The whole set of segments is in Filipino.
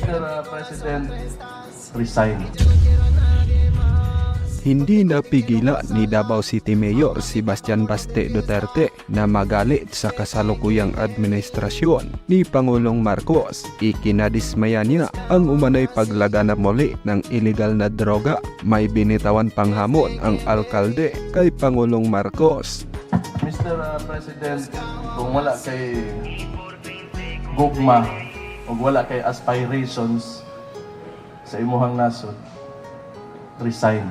Mr. President, resign. Hindi napigilan ni Davao City Mayor Sebastian Baste Duterte na magalit sa kasalukuyang administrasyon ni Pangulong Marcos. Ikinadismaya niya ang umano'y paglaganap muli ng illegal na droga. May binitawan pang hamon ang alkalde kay Pangulong Marcos. Mr. President, kung wala kay gugma o wala kay aspirations sa imuhang nasod, resign.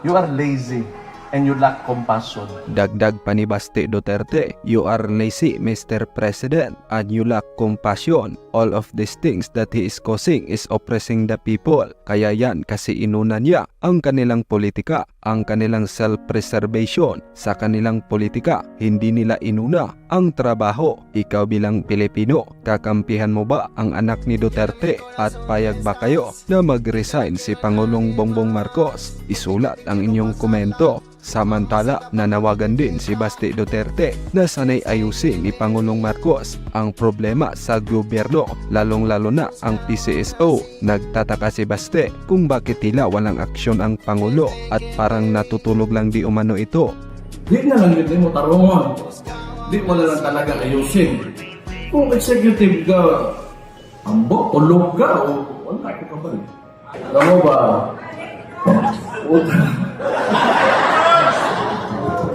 You are lazy and you lack compassion. Dagdag pa ni Baste Duterte, "You are lazy, Mr. President, and you lack compassion. All of these things that he is causing is oppressing the people." Kaya yan kasi inuna niya ang kanilang politika, ang kanilang self-preservation. Sa kanilang politika, hindi nila inuna ang trabaho. Ikaw bilang Pilipino, kakampihan mo ba ang anak ni Duterte at payag ba kayo na mag-resign si Pangulong Bongbong Marcos? Isulat ang inyong komento. Samantala, nanawagan din si Baste Duterte na sanay ayusin ni Pangulong Marcos ang problema sa gobyerno, lalong-lalo na ang PCSO. Nagtataka si Baste kung bakit tila walang aksyon ang Pangulo at parang natutulog lang di umano ito. Di na lang yun mo tarungan. Di mo na lang talaga ayusin. Kung executive ka, ambo, tulog ka, o wala ka ba? Alam mo ba?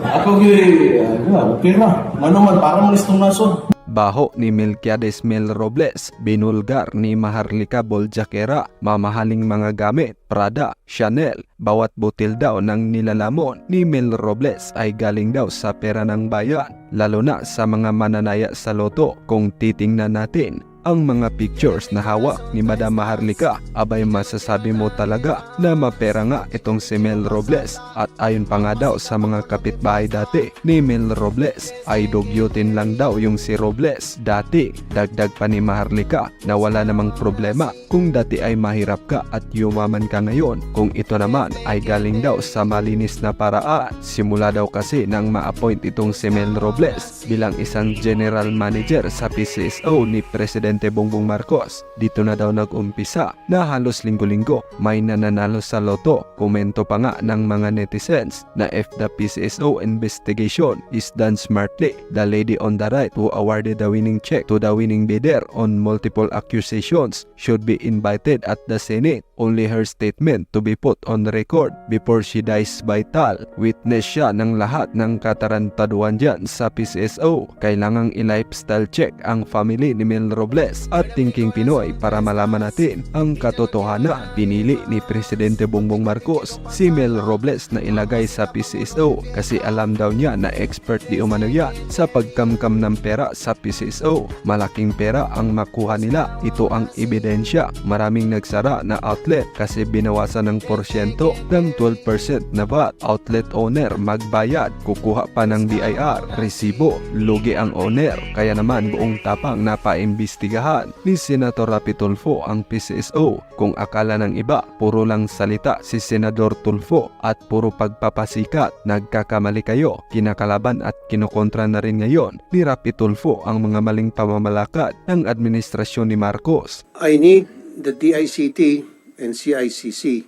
Ako okay na. Ano man, parang listong nasod. Baho ni Melquiades Mel Robles, binulgar ni Maharlika Boljakera, mamahaling mga gamit, Prada, Chanel, bawat butil daw ng nilalamon ni Mel Robles ay galing daw sa pera ng bayan, lalo na sa mga mananaya sa loto. Kung titingnan natin ang mga pictures na hawak ni Madam Maharlika, abay masasabi mo talaga na mapera nga itong si Mel Robles. At ayon pa nga daw sa mga kapitbahay dati ni Mel Robles, ay dugyutin lang daw yung si Robles dati. Dagdag pa ni Maharlika na wala namang problema kung dati ay mahirap ka at yumaman ka ngayon, kung ito naman ay galing daw sa malinis na paraan. Simula daw kasi nang ma-appoint itong si Mel Robles bilang isang general manager sa PCSO ni Presidente Bongbong Marcos, dito na daw nag-umpisa na halos linggo-linggo may nananalo sa loto. Komento pa nga ng mga netizens na if the PCSO investigation is done smartly, the lady on the right who awarded the winning check to the winning bidder on multiple accusations should be invited at the Senate. Only her statement to be put on record before she dies vital. Witness siya ng lahat ng katarantaduhan dyan sa PCSO. Kailangang i-lifestyle check ang family ni Mel Robles at Thinking Pinoy para malaman natin ang katotohanan. Pinili ni Presidente Bongbong Marcos si Mel Robles na ilagay sa PCSO kasi alam daw niya na expert di umano yan sa pagkamkam ng pera sa PCSO. Malaking pera ang makuha nila. Ito ang ebidensya. Maraming nagsara na outlet kasi binawasan ng porsyento ng 12% na VAT. Outlet owner magbayad, kukuha pa ng BIR, resibo, lugi ang owner. Kaya naman buong tapang napaimbestigahan ni Senator Rapi Tulfo ang PCSO. Kung akala ng iba, puro lang salita si Senador Tulfo at puro pagpapasikat, nagkakamali kayo. Kinakalaban at kinokontra na rin ngayon ni Rapi Tulfo ang mga maling pamamalakad ng administrasyon ni Marcos. I need the DICT and CICC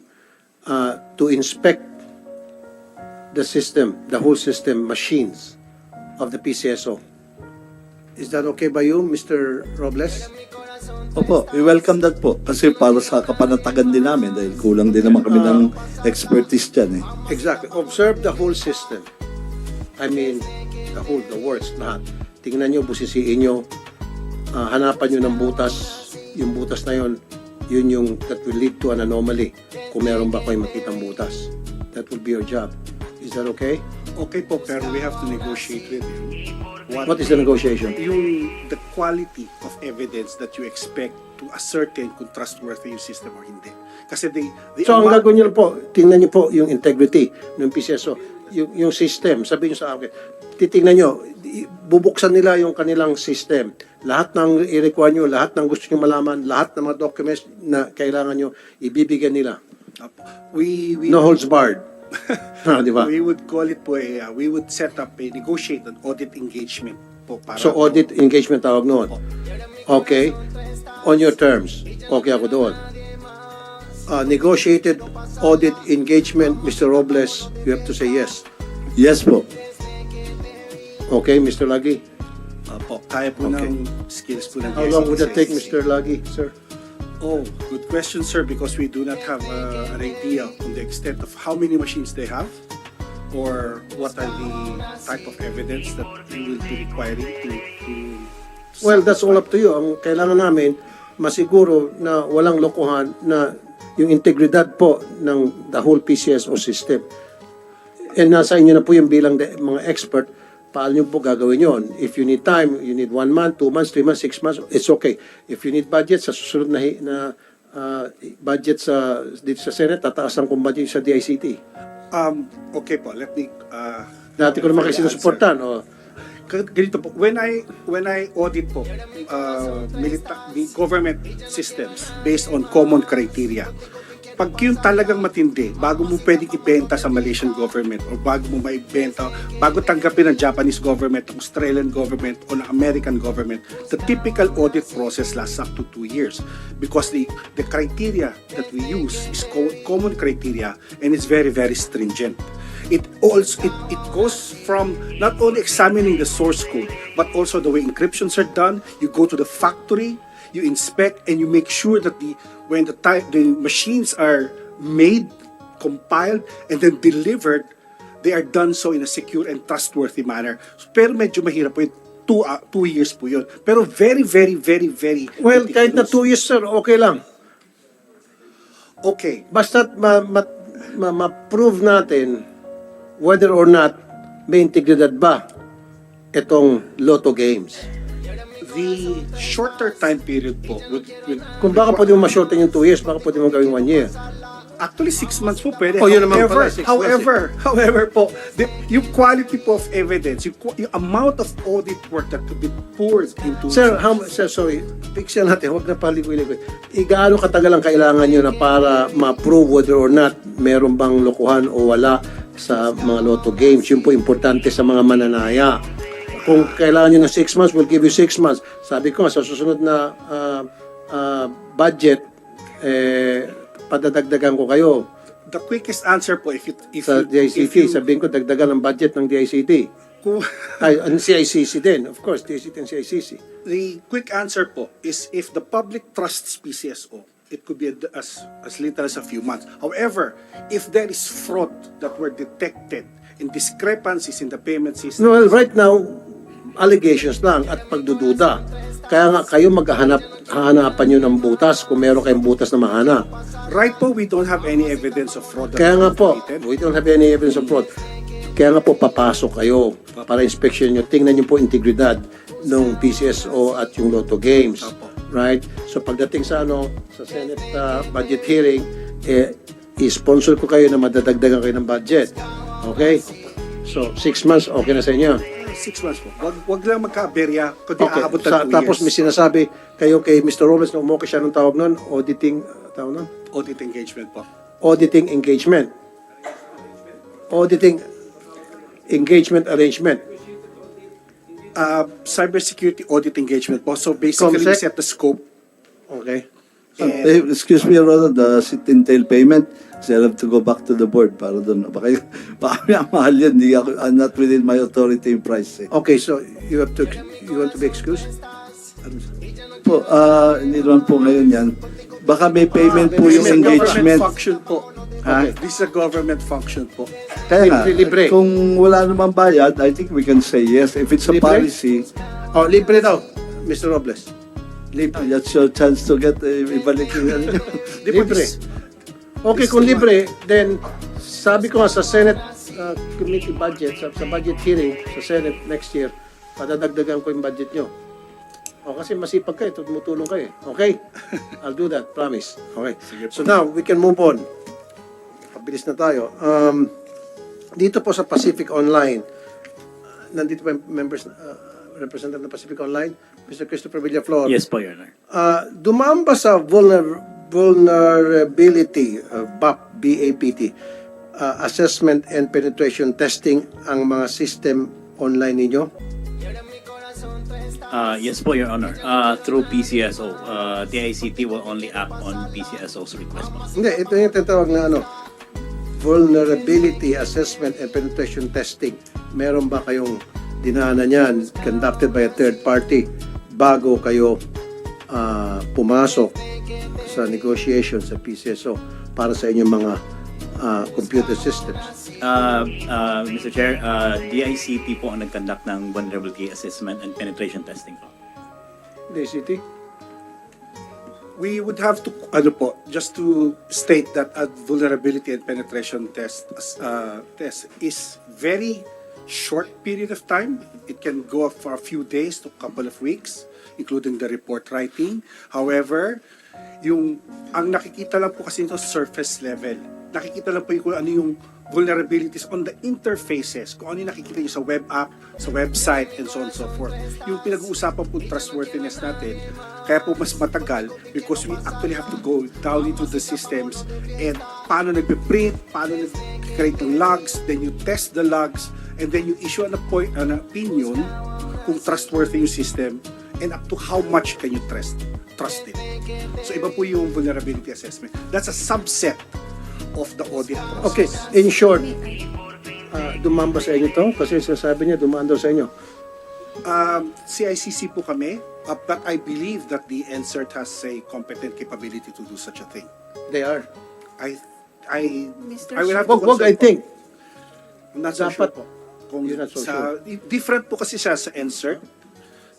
to inspect the system, the whole system, machines of the PCSO. Is that okay by you, Mr. Robles? Opo, we welcome that po. Kasi para sa kapanatagan din namin dahil kulang din naman kami ng expertise dyan eh. Exactly. Observe the whole system. I mean, the works, lahat. Tingnan nyo, busisiin nyo, hanapan nyo ng butas. Yung butas na yun yung that will lead to an anomaly kung meron ba kayo makitang butas. That will be your job. Is that okay? Okay po, pero we have to negotiate with you. What is the negotiation? The quality of evidence that you expect to ascertain kung trustworthy yung system or hindi. Kasi So ang gagawin nyo po, tingnan nyo po yung integrity ng PCSO, yung system. Sabihin nyo sa akin, titingnan nyo, bubuksan nila yung kanilang system. Lahat ng i-require nyo, lahat ng gusto nyo malaman, lahat ng mga documents na kailangan nyo, ibibigyan nila. No holds barred. Di ba? We would call it po we would set up negotiate an audit engagement po. Para So audit engagement tawag noon. Okay. On your terms. Okay ako doon. Negotiated audit engagement, Mr. Robles, you have to say yes. Yes po. Okay, Mr. Lagi. po, kaya po ng skills po ng How long would that take, DSCC. Mr. Lagi, sir? Oh, good question, sir, because we do not have an idea on the extent of how many machines they have or what are the type of evidence that we will be requiring to Well, that's all up to you. Ang kailangan namin, masiguro na walang lokohan na yung integridad po ng the whole PCSO system. And nasa inyo na po yung bilang mga expert, paano nyo po gagawin yon? If you need time, you need 1 month, 2 months, 3 months, 6 months, it's okay. If you need budget, sa susunod na budget dito sa Senate, tataasan kong budget sa DICT. Okay po, let me Dati ko naman kayo sinusuportan. ganito po, when I audit po the government systems based on common criteria, pag yun talagang matindi, bago mo pwedeng ibenta sa Malaysian government o bago mo maibenta, bago tanggapin ng Japanese government, Australian government o ng American government, the typical audit process lasts up to 2 years because the criteria that we use is common criteria and it's very, very stringent. It goes from not only examining the source code, but also the way encryptions are done. You go to the factory, you inspect, and you make sure that when the machines are made, compiled, and then delivered, they are done so in a secure and trustworthy manner. Pero medyo mahirap po yun. 2 years po yun. Pero very, very, very, very Well, kahit na meticulous. 2 years, sir, okay lang. Okay. Basta't ma-prove natin whether or not may integridad ba itong Lotto Games. The shorter time period po would Kung baka pwede mo ma-shorten yung 2 years, baka pwede mo gawing 1 year. Actually, 6 months po pwede. Oh, yun naman pala, 6 months However po, yung quality po of evidence, yung amount of audit work that could be poured into... Sir, sorry, pixel natin, huwag na paligoy-ligoy. Gaano katagal ang kailangan nyo na para ma-prove whether or not meron bang lokohan o wala sa mga Lotto Games? Yun po importante sa mga mananaya. Kung kailangan nyo ng 6 months, we'll give you 6 months. Sabi ko, sa susunod na budget, padadagdagan ko kayo The quickest answer po, if sa DICT. Sabihin ko, dagdagan ang budget ng DICT. kung- Ay, ang CICC din. Of course, DICT and CICC. the quick answer po is if the public trusts PCSO, it could be as little as a few months. However, if there is fraud that were detected in discrepancies in the payment system, No, well, right now, allegations lang at pagdududa. Kaya nga kayo hahanapan nyo ng butas kung meron kayong butas na mahanap. right po, we don't have any evidence of fraud. that Kaya nga was po, committed. we don't have any evidence of fraud. Kaya nga po, papasok kayo para inspection nyo. Tingnan nyo po integridad ng PCSO at yung Lotto Games. Apo. Right? So pagdating sa sa Senate budget hearing, i-sponsor ko kayo na madadagdagan kayo ng budget. Okay? So, 6 months, okay na sa inyo. 6 months po. Wag lang magka-aberya, kundi Okay. aabot ng 2 Tapos may years. sinasabi kayo kay Mr. Robles na umokay siya ng tawag nun, auditing, tawag nun? Audit engagement po. Auditing engagement. Auditing engagement arrangement. Cybersecurity audit engagement po. So basically, we Comsec? set the scope. Okay. Excuse me, Your Honor, the sit-in-tail payment, so I'll have to go back to the board para doon. Baka mahal yan, I'm not within my authority in price. Okay, so you want to be excused? Po, hindi naman po ngayon yan. Baka may payment po may yung This is a government engagement. function po. Ha? This is a government function po. Kaya nga, Libre. kung wala namang bayad, I think we can say yes. If it's a Libre? policy, Oh, libre daw, Mr. Robles. Libre. that's your chance to get ibalik yung ano nyo. Libre. Okay, kung libre, then sabi ko nga sa Senate committee budget, sa budget hearing sa Senate next year, padadagdagan ko yung budget nyo. O kasi masipag kayo, tumutulong kayo. Okay? I'll do that, promise. Okay. So now, we can move on. Pabilis na tayo. Dito po sa Pacific Online, nandito pa yung members, representative ng Pacific Online, Mr. Christopher Villaflor. Yes po, Your Honor. Dumaan ba sa vulnerability, BAPT, assessment and penetration testing ang mga system online ninyo? Yes po, Your Honor. Through PCSO, DICT will only act on PCSO's request po. Hindi, ito yung tinatawag na vulnerability assessment and penetration testing. Meron ba kayong dinaanan yan, conducted by a third party, bago kayo pumasok sa negotiation sa PCSO para sa inyong mga computer systems? Mr. Chair, DICT po ang nag-conduct ng vulnerability assessment and penetration testing po. DCT? We would have to, just to state that a vulnerability and penetration test is very short period of time. It can go for a few days to a couple of weeks, including the report writing. However, ang nakikita lang po kasi ito surface level. Nakikita lang po yung kung ano yung vulnerabilities on the interfaces, kung ano yung nakikita nyo sa web app, sa website, and so on and so forth. Yung pinag-uusapan po trustworthiness natin, kaya po mas matagal because we actually have to go down into the systems and paano nagpe-print, paano nag-create ng logs, then you test the logs, and then you issue an opinion kung trustworthy yung system and up to how much can you trust it. So iba po yung vulnerability assessment. That's a subset of the audit Okay, process. in short, dumaan ba sa inyo to? Kasi sinasabi niya, dumaan daw sa inyo. CICC po kami, but I believe that the NCERT has a competent capability to do such a thing. They are. I Mr. will have to Wag, consult I po. think. I'm not so sure Dapat po. Kung you're not so different po kasi siya sa NCERT,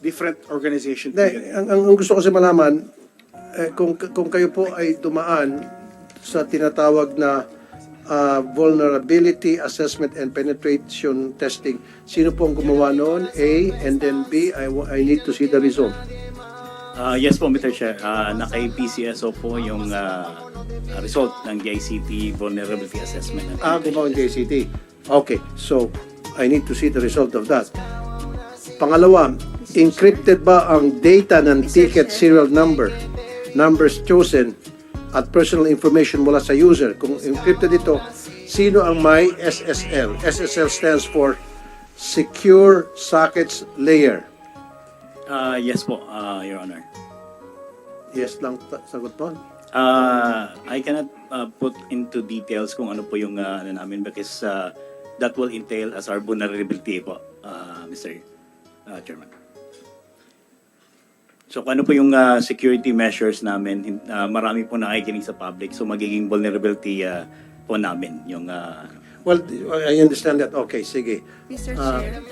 different organization po Hindi, yun. ang gusto ko kasi malaman, kung kayo po ay dumaan sa tinatawag na vulnerability assessment and penetration testing, sino po ang gumawa noon? A, and then B, I need to see the result. Yes po, Mr. Chair. Naka-PCSO po yung result ng DICT vulnerability assessment. and Gumawa ng JCT. Okay, so I need to see the result of that. Pangalawa, encrypted ba ang data ng ticket serial number, numbers chosen, at personal information mula sa user? Kung encrypted ito, sino ang may SSL? SSL stands for Secure Sockets Layer. Yes po, Your Honor. Yes lang, sagot po. I cannot put into details kung ano po yung ano namin because that will entail as our vulnerability po, Mr. Chairman. So kung ano po yung security measures namin, marami po nakikinig sa public, so magiging vulnerability po namin yung Well, I understand that. Okay, sige. Mr. Chair,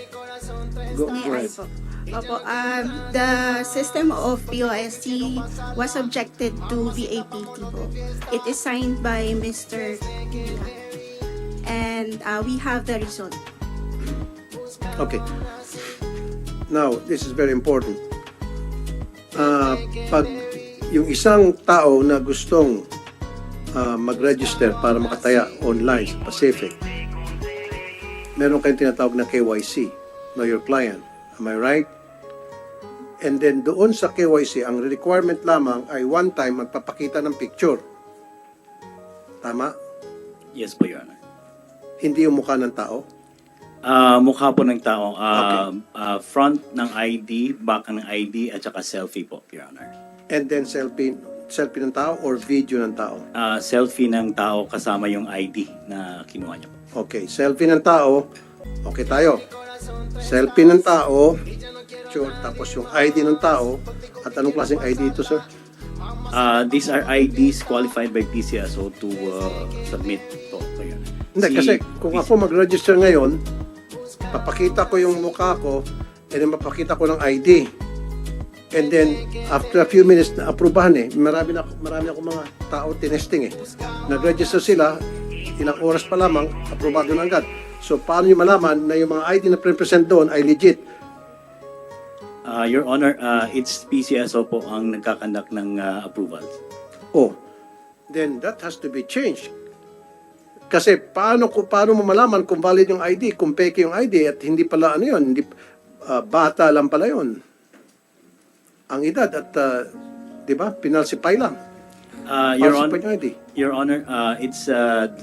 Go may I ahead. po? Opo, the system of POST was subjected to VAPT po. It is signed by Mr. Kina. And we have the result. Okay. Now, this is very important. Pag yung isang tao na gustong mag-register para makataya online sa Pacific, meron kayong tinatawag na KYC, Know Your Client. Am I right? And then doon sa KYC, ang requirement lamang ay one time magpapakita ng picture. Tama? yes po, Your Honor. Hindi yung mukha ng tao. Mukha po ng tao, Okay. front ng ID, back ng ID, at saka selfie po, Your Honor. And then selfie ng tao or video ng tao. Selfie ng tao kasama yung ID na kinuha niya po. Okay, selfie ng tao. Okay tayo. Selfie ng tao, sure, tapos yung ID ng tao. At anong klaseng ID ito, sir? These are IDs qualified by PCSO to submit po, Your Honor. Hindi, kasi kung ako mag-register ngayon, papakita ko yung mukha ko, and then mapakita ko ng ID. And then, after a few minutes, na-aprobahan Marami ako mga tao tinesting Nag-register sila, ilang oras pa lamang, aprobado na agad. So, paano nyo malaman na yung mga ID na pre-present doon ay legit? Your Honor, it's PCSO po ang nagkakandak ng approvals. Oh, then that has to be changed. Kasi paano mo malaman kung valid yung ID, kung fake yung ID at hindi pala hindi bata lang pala yun. Ang edad at 'di ba? Pinalsify lang. Your, Para sa Hon- kanyang ID. Your Honor, it's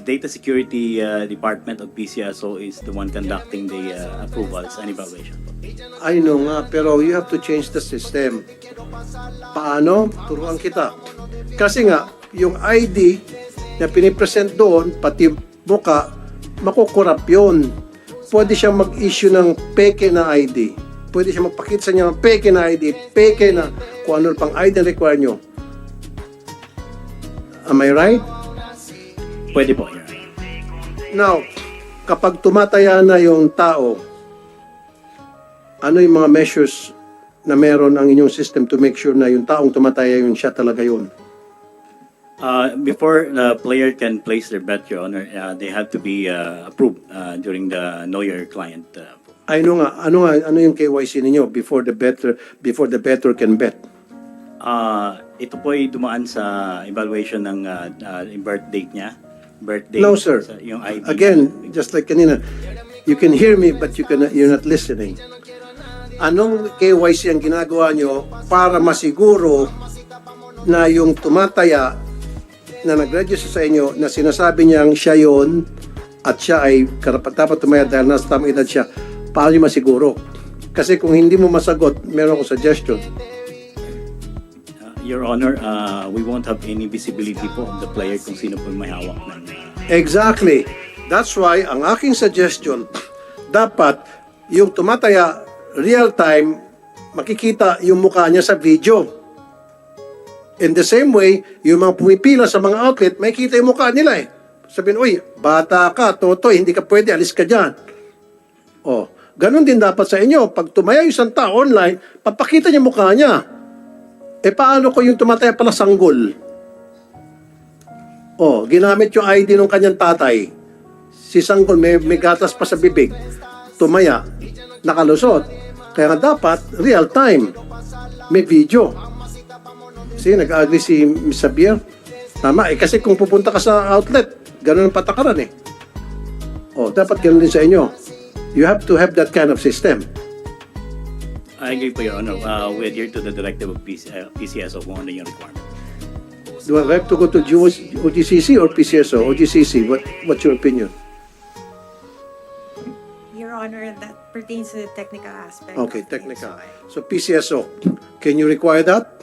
Data Security Department of PCSO is the one conducting the approvals and evaluation. I know nga, pero you have to change the system. Paano? Turuan kita. Kasi nga, yung ID na pinipresent doon, pati muka, makukurap yun. Pwede siya mag-issue ng peke na ID. Pwede siya magpakita sa inyo ng peke na ID, peke na kung ano pang ID na require nyo. Am I right? Pwede po, Your Honor. Now, kapag tumataya na yung tao, ano yung mga measures na meron ang inyong system to make sure na yung taong tumataya yun, siya talaga yun? Before the player can place their bet, Your Honor, they have to be approved during the Know Your Client. Ano yung KYC ninyo before the better can bet? Ito po ay dumaan sa evaluation ng birth date niya. Birth date. No, sir. Yung ID. Again, just like kanina, you can hear me but you're not listening. Anong KYC ang ginagawa nyo para masiguro na yung tumataya na nag-register sa inyo na sinasabi niyang siya yon at siya ay dapat tumaya dahil nasa tamang edad siya, paano nyo masiguro? Kasi kung hindi mo masagot, meron akong suggestion. Your Honor, we won't have any visibility po of the player kung sino po yung may hawak ng... Exactly. That's why ang aking suggestion, dapat yung tumataya real time, makikita yung mukha niya sa video. In the same way, yung mga pumipila sa mga outlet, makikita yung mukha nila eh. Sabihin, uy, bata ka, totoy, hindi ka pwede, alis ka dyan. Oh, ganun din dapat sa inyo. Pag tumaya yung isang tao online, papakita niya mukha niya. Eh paano ko yung tumataya pala sanggol? Oh, ginamit yung ID ng kanyang tatay. Si sanggol may gatas pa sa bibig. Tumaya, nakalusot. Kaya nga dapat, real time. May video. Kasi nag-agree si Ms. Xavier. Tama eh, kasi kung pupunta ka sa outlet, ganun ang patakaran eh. Oh, dapat ganun din sa inyo. You have to have that kind of system. I agree po, Your Honor. We adhere to the directive of PCSO kung ano yung requirement. Do I have to go to OGCC or PCSO? OGCC, what's your opinion? Your Honor, that pertains to the technical aspect. Okay, of things, technical. So so PCSO, can you require that?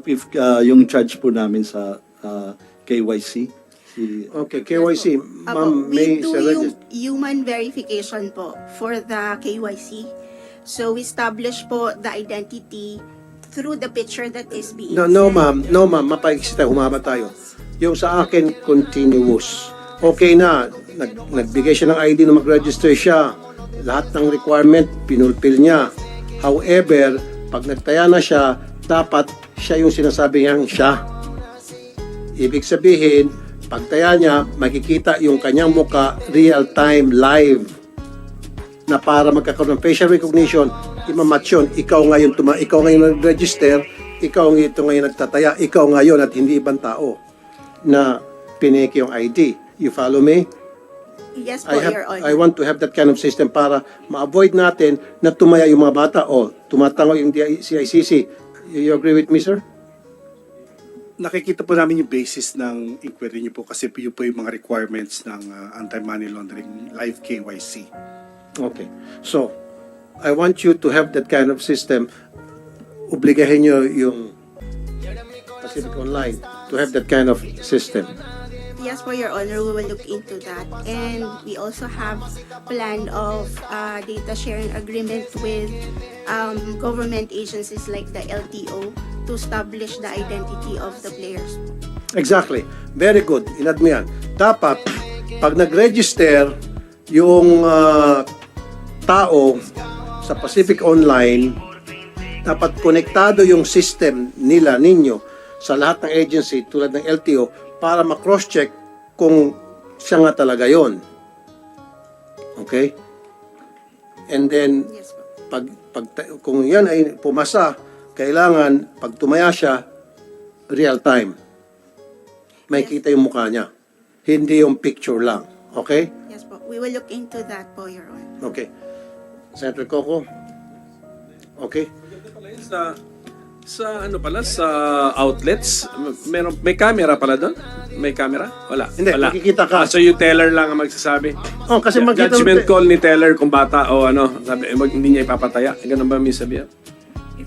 If yung charge po namin sa KYC, Okay, KYC. Ma'am, we may do suggest. human verification po for the KYC. So we establish po the identity through the picture that is being No, sent. no ma'am, mapaiksit tayo, humaba tayo. Yung sa akin, continuous. Okay na, nagbigay siya ng ID na mag-register siya. Lahat ng requirement, pinulpil niya. However, pag nagtaya na siya, dapat siya yung sinasabi niyang siya. Ibig sabihin, pagtaya niya, makikita yung kanyang muka real-time, live. Na para magkakaroon ng facial recognition, imamatch yun. Ikaw ngayon nag-register, ikaw ngayon nagtataya, ikaw ngayon at hindi ibang tao na pineke yung ID. You follow me? Yes po, Your Honor. I want to have that kind of system para ma-avoid natin na tumaya yung mga bata o tumatango yung CICC. You agree with me, sir? Nakikita po namin yung basis ng inquiry niyo po kasi yun po yung mga requirements ng anti-money laundering live KYC. Okay. So, I want you to have that kind of system. Obligahin nyo yung Pacific Online to have that kind of system. Yes po, Your Honor, we will look into that. And we also have plan of data sharing agreement with government agencies like the LTO to establish the identity of the players. Exactly. Very good. Inad mo yan. Dapat, pag nag-register yung tao sa Pacific Online, dapat konektado yung system nila, ninyo, sa lahat ng agency tulad ng LTO para ma-cross-check kung siya nga talaga yon. Okay? And then, Yes po. kung yan ay pumasa, kailangan, pag tumaya siya, real time. May Yes. kita yung mukha niya. Hindi yung picture lang. Okay? Yes po. We will look into that po, Your Honor. Okay. Senator Coco, Okay? Sa ano pala, sa outlets, may camera pala doon? May camera? Wala. Hindi, Wala. makikita ka. So yung teller lang ang magsasabi. Oh, kasi makita mo- Judgment call ni teller kung bata o ano, sabi, hindi niya ipapataya. Ganun ba may sabihan?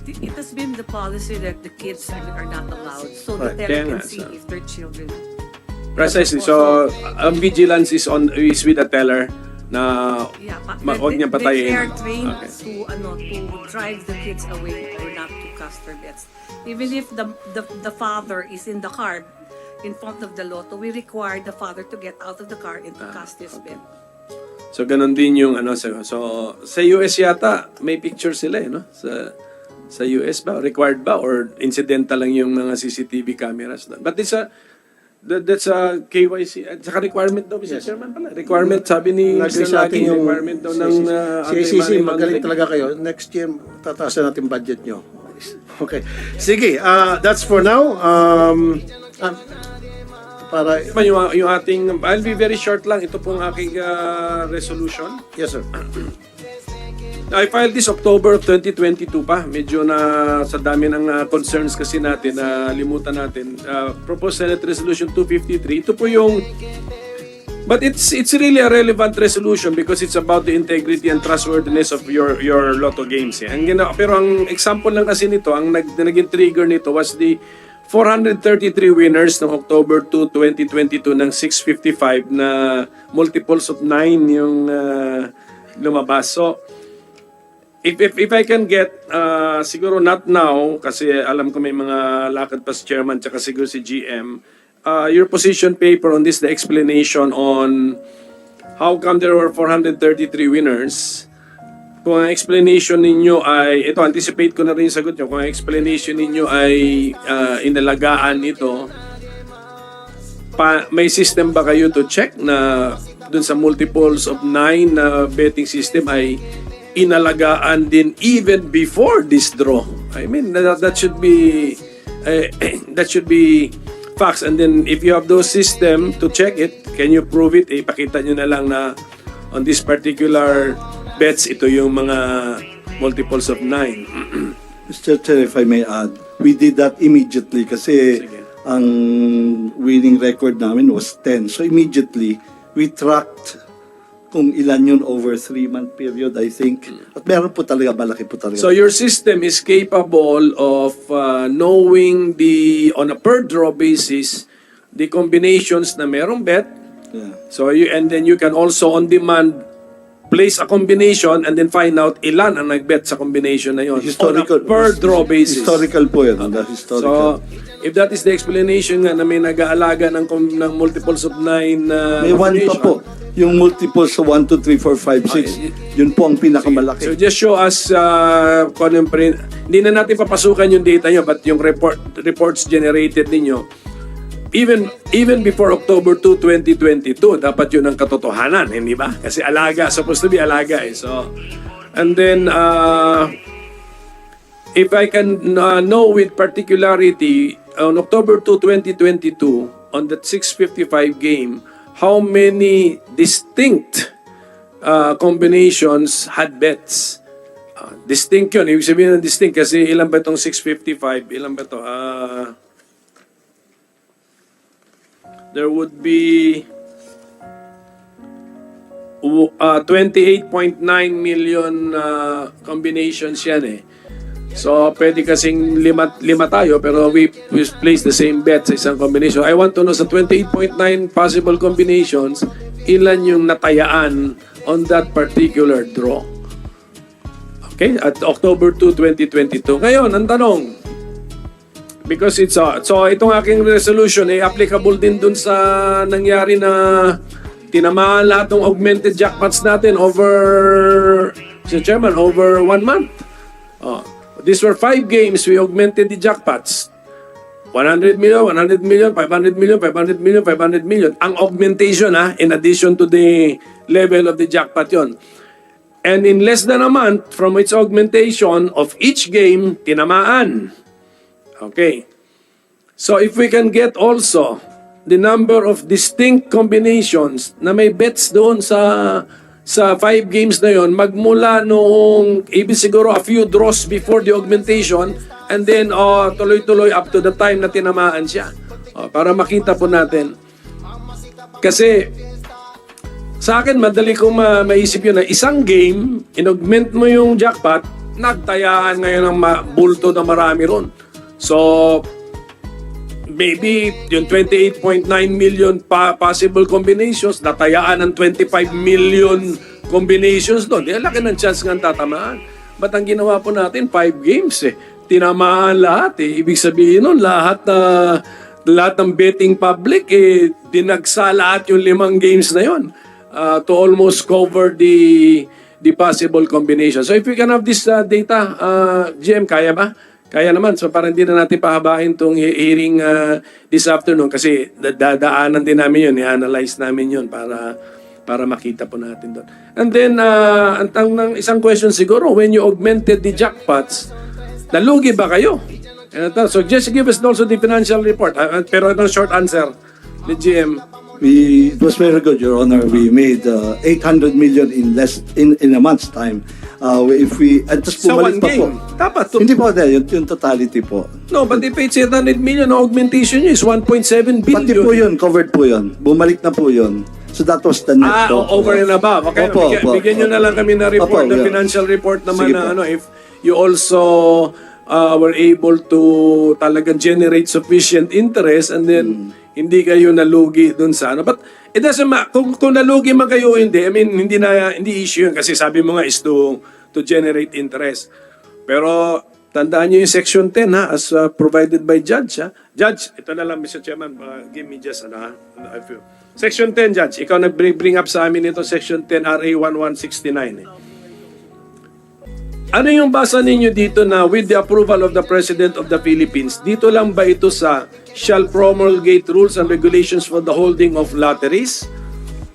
It has been the policy that the kids are not allowed, so Right. the Kaya teller nga, can see so- if they're children. Precisely. So, ang vigilance is with the teller na Yeah, huwag niya patayin. They are trained Okay. to drive the kids away or not to cast their bets. Even if the father is in the car in front of the lotto, we require the father to get out of the car and to cast his bet. So ganun din yung ano so sa US yata may picture sila no sa US ba required ba or incidental lang yung mga CCTV cameras doon. But that's a KYC at saka requirement daw Mr. Chairman pala. Requirement sabi ni Lagay Mr. sa Lagi atin yung requirement daw ng CCC, anti-money magaling laundering. talaga kayo. Next year, tataasan natin budget nyo. Okay. Sige, that's for now. Para, Yung ating I'll be very short lang ito pong aking resolution. yes sir. I filed this October of 2022 pa. Medyo na sa dami ng concerns kasi natin na limutan natin. Proposed Senate Resolution 253. Ito po yung but it's really a relevant resolution because it's about the integrity and trustworthiness of your lotto games. Eh. Pero ang example lang kasi nito, ang naging trigger nito was the 433 winners ng October 2, 2022 ng 655 na multiples of 9 yung lumabas. So, if I can get, siguro not now, kasi alam ko may mga lakad pa si chairman tsaka siguro si GM, your position paper on this, the explanation on how come there were 433 winners. Kung ang explanation ninyo ay, ito anticipate ko na rin yung sagot nyo, kung ang explanation ninyo ay inalagaan ito, may system ba kayo to check na dun sa multiples of 9 na betting system ay inalagaan din even before this draw. I mean that should be facts. And then if you have those system to check it, can you prove it? Ipakita nyo na lang na on this particular bets ito yung mga multiples of 9. Mr. Chair, if I may add, we did that immediately kasi Sige. ang winning record namin was 10. So immediately, we tracked kung ilan yun over 3-month period, I think. At meron po talaga, malaki po talaga. So your system is capable of knowing on a per draw basis the combinations na merong bet. Yeah. So and then you can also on demand place a combination and then find out ilan ang nagbet sa combination na yon Historical. on a per draw basis. Historical po yun. The historical. So if that is the explanation nga na may nag-aalaga ng multiples of 9 May one pa po. Yung multiples sa 1, 2, 3, 4, 5, 6. Yun po ang pinakamalaki. So just show us kung anong hindi na natin papasukan yung data nyo but yung reports generated ninyo even before October 2, 2022 dapat yun ang katotohanan, hindi ba? Kasi alaga, supposed to be alaga eh. So and then if I can know with particularity on October 2, 2022 on that 655 game how many distinct combinations had bets. Distinct yun. Ibig sabihin ng distinct kasi ilan ba itong 655? Ilan ba ito? There would be 28.9 million combinations yan eh. So, pwede kasing lima tayo pero we place the same bet sa isang combination. I want to know sa 28.9 possible combinations, ilan yung natayaan on that particular draw. Okay? At October 2, 2022. Ngayon, ang tanong, because it's so itong aking resolution ay applicable din dun sa nangyari na tinamaan lahat ng augmented jackpots natin over, Mr. Chairman, over 1 month. These were 5 games, we augmented the jackpots. 100 million, 100 million, 500 million, 500 million, 500 million. Ang augmentation in addition to the level of the jackpot yon. And in less than a month from its augmentation of each game, tinamaan. Okay. So if we can get also the number of distinct combinations na may bets doon sa sa 5 games na yon, magmula noong ibig siguro a few draws before the augmentation, and then tuloy-tuloy up to the time na tinamaan siya. Para makita po natin. Kasi sa akin, madali kong maisip yun na isang game, in-augment mo yung jackpot, nagtayaan ngayon ng bulto na marami ron. So, maybe yung 28.9 million possible combinations, natayaan ng 25 million combinations doon. Di laki ng chance nga tatamaan. Ba't ang ginawa po natin? 5 games eh. Tinamaan lahat eh. Ibig sabihin nun, lahat ng betting public eh, dinagsa lahat yung 5 games na yon to almost cover the possible combination. So if we can have this data, GM, kaya ba? Kaya naman. So parang hindi na natin pahabahin itong hearing this afternoon kasi dadaanan din namin yun, i-analyze namin yun para makita po natin doon. And then, ang isang question siguro, when you augmented the jackpots, nalugi ba kayo? So just give us also the financial report. Pero itong short answer ni GM. It was very good, Your Honor. We made 800 million in a month's time. If we just Sa bumalik one pa po. game. Dapat. Hindi po yung totality po. No, but they paid 700 million. Augmentation nyo is 1.7 billion. Pati po yun, covered po yun. Bumalik na po yun. So that was the net po. Over and above. Okay, Opo, bigyan nyo na lang kami na report, Opo, na yeah. financial report naman Sige na po. if you also were able to talagang generate sufficient interest and then hindi kayo nalugi dun sa ano. But it doesn't matter. Kung nalugi man kayo o hindi, I mean, hindi issue yun kasi sabi mo nga is to generate interest. Pero tandaan nyo yung section 10 ha, as provided by Judge ha. Judge, ito na lang Mr. Chairman, give me just Section 10, Judge, ikaw nag-bring up sa amin ito, Section 10 RA 1169 Ano yung basa ninyo dito na with the approval of the President of the Philippines, dito lang ba ito sa shall promulgate rules and regulations for the holding of lotteries?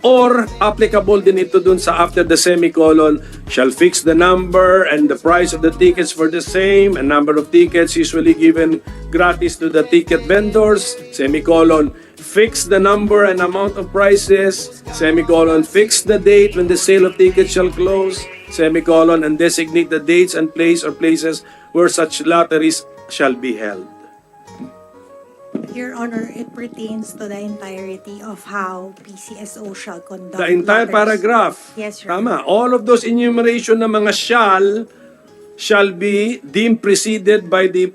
Or applicable din ito dun sa after the semicolon, shall fix the number and the price of the tickets for the same, and number of tickets usually given gratis to the ticket vendors, semicolon, fix the number and amount of prices, semicolon, fix the date when the sale of tickets shall close, semicolon, and designate the dates and place or places where such lotteries shall be held. Your Honor, it pertains to the entirety of how PCSO shall conduct The entire lotteries. paragraph. Yes, Your Tama. All of those enumeration ng mga shall be deemed preceded by the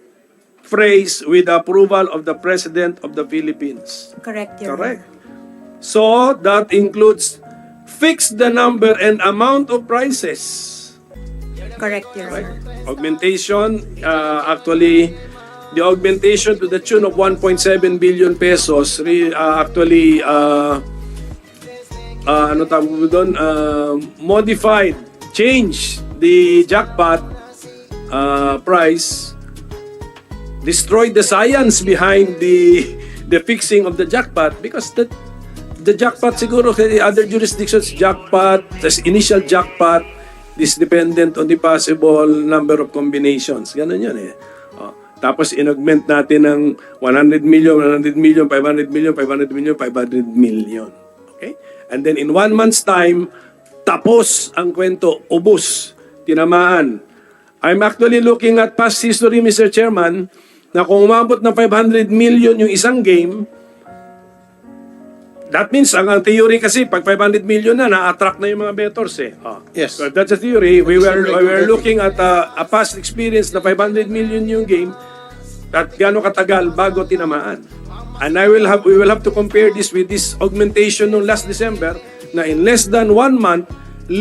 phrase with the approval of the President of the Philippines. Correct, Your Correct. Honor. So, that includes fix the number and amount of prices. Correct, Your Right? Honor. Augmentation, actually, the augmentation to the tune of 1.7 billion pesos actually ano tawag mo doon, modified, changed the jackpot price, destroyed the science behind the fixing of the jackpot because the jackpot siguro sa other jurisdictions, jackpot, the initial jackpot is dependent on the possible number of combinations. Ganun yun eh. Tapos in-augment natin ng 100 million, 100 million, 500 million, 500 million, 500 million. Okay? And then in 1 month's time, tapos ang kwento, ubos, tinamaan. I'm actually looking at past history, Mr. Chairman, na kung umabot ng 500 million yung isang game, that means, ang theory kasi, pag 500 million na-attract na yung mga bettors eh. Yes. So that's a theory. We were looking at a past experience na 500 million yung game at gaano katagal bago tinamaan. And we will have to compare this with this augmentation nung last December na in less than 1 month, 5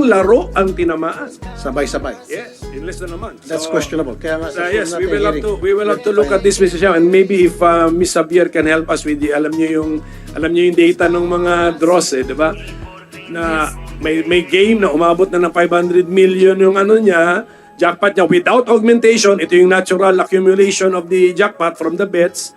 laro ang tinamaan. Sabay-sabay. Yes, in less than a month. That's So, questionable. Kaya nga, sa yes, susunod we will nating have to hearing, look at this, Mr. Chairman, and maybe if Ms. Xavier can help us with alam niyo yung data ng mga draws eh, di ba? Na may game na umabot na ng 500 million yung ano niya, jackpot niya without augmentation, ito yung natural accumulation of the jackpot from the bets.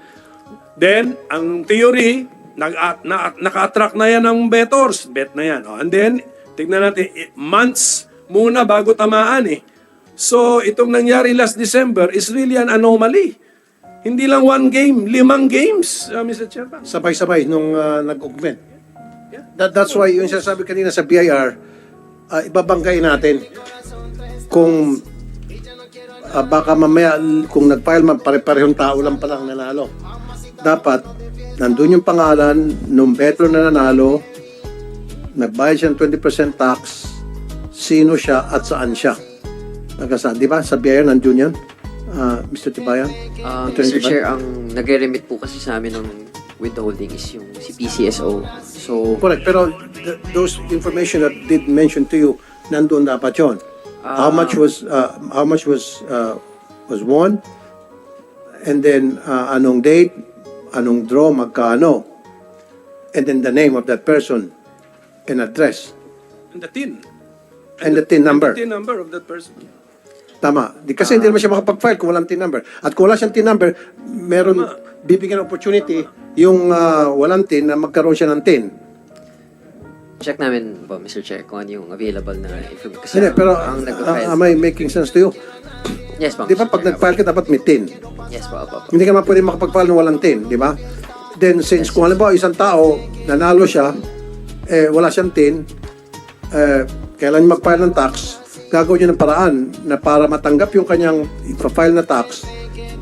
Then, ang theory, naka-attract na yan ng bettors, bet na yan. And then, tignan natin, months muna bago tamaan eh. So, itong nangyari last December is really an anomaly. Hindi lang 1 game, 5 games, Mr. Chairman. sabay-sabay nung nag-augment. That's why, yung sinasabi kanina sa BIR, ibabanggain natin kung baka mamaya kung nag-file man pare-parehong tao lang palang nanalo. Dapat nandun yung pangalan nung veteran na nanalo, nagbayad siya ng 20% tax, sino siya at saan siya. Di ba? Sa BIR nandun yan? Mr. Tibayan? Attorney Mr. Tibayan? Chair, ang nagre-remit po kasi sa amin ng withholding is yung si PCSO. So, Correct. Pero those information that did mention to you, nandun dapat yun. How much was won? And then anong date, anong draw, magkano? And then the name of that person and address And the tin. and the TIN number. The tin number of that person. Tama. Kasi hindi naman siya makapag-file kung walang TIN number. At kung wala siyang TIN number, meron bibigyan ng opportunity yung walang TIN na magkaroon siya ng TIN. check namin po, Mr. Chair, kung ano yung available na information. Kasi Hindi, pero ang nag-file. am I making sense to you? Yes po. Di ba Mr. pag Chair. nag-file ka, dapat may TIN. Yes po, opo. Hindi ka naman pwede makapag-file ng walang TIN, di ba? Then since kung halimbawa isang tao, nanalo siya, wala siyang TIN, kailan niya mag-file ng tax, gagawin niya ng paraan na para matanggap yung kanyang i-file na tax,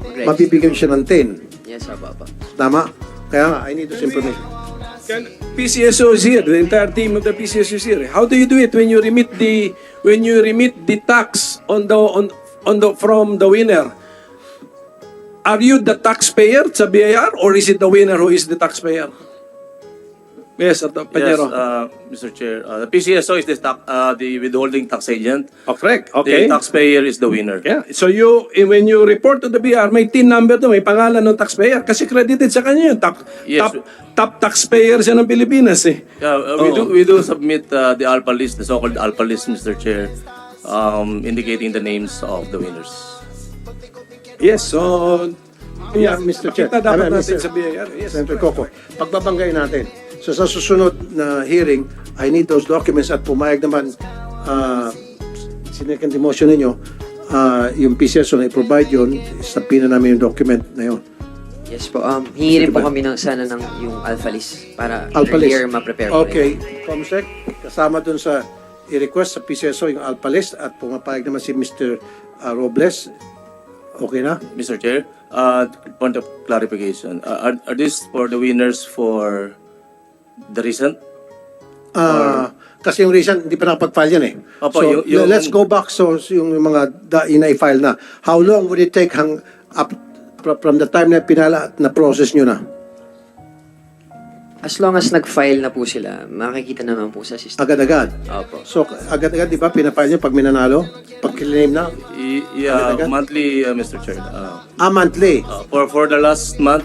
Great. mabibigyan siya ng TIN. Yes, opo. Tama? Kaya nga, I need this information. PCSO is here. The entire team of the PCSO is here. How do you do it when you remit the tax on the from the winner? Are you the taxpayer sa BIR or is it the winner who is the taxpayer? Yes, Panyero. Mr. Chair. The PCSO is the withholding tax agent. Oh, correct. Okay. The taxpayer is the winner. Yeah. So when you report to the BIR, may TIN number to, may pangalan ng taxpayer kasi credited sa kanya yun. Yes. Top taxpayer siya ng Pilipinas eh. We do submit the alpha list, the so-called alpha list, Mr. Chair, indicating the names of the winners. Yes, so Yeah, Mr. Chair. Kita dapat Mr. natin sa BIR. Yes. Senator Coco, pagbabanggay natin. So sa susunod na hearing, I need those documents at pumayag naman sinecond motion ninyo, yung PCSO na i-provide yun, sapina namin yung document na yun. Yes po. Hingi rin po kami ng sana ng yung alpha list para Alpha list. earlier ma-prepare po. Okay, Comsec, kasama dun sa i-request sa PCSO yung alpha list at pumapayag naman si Mr. Robles. Okay na? Mr. Chair, point of clarification. Are these for the winners for the recent? Kasi yung reason, hindi pa nakapag-file yan eh. Opo, So, let's go back so yung mga ina-file na. How long would it take up from the time na pinala at na-process nyo na? As long as nag-file na po sila, makikita naman po sa system. Agad-agad. Opo. So, agad-agad, di ba, pinafile nyo pag minanalo? Pag kiname na? Yeah, monthly, Mr. Chair. Monthly. For the last month,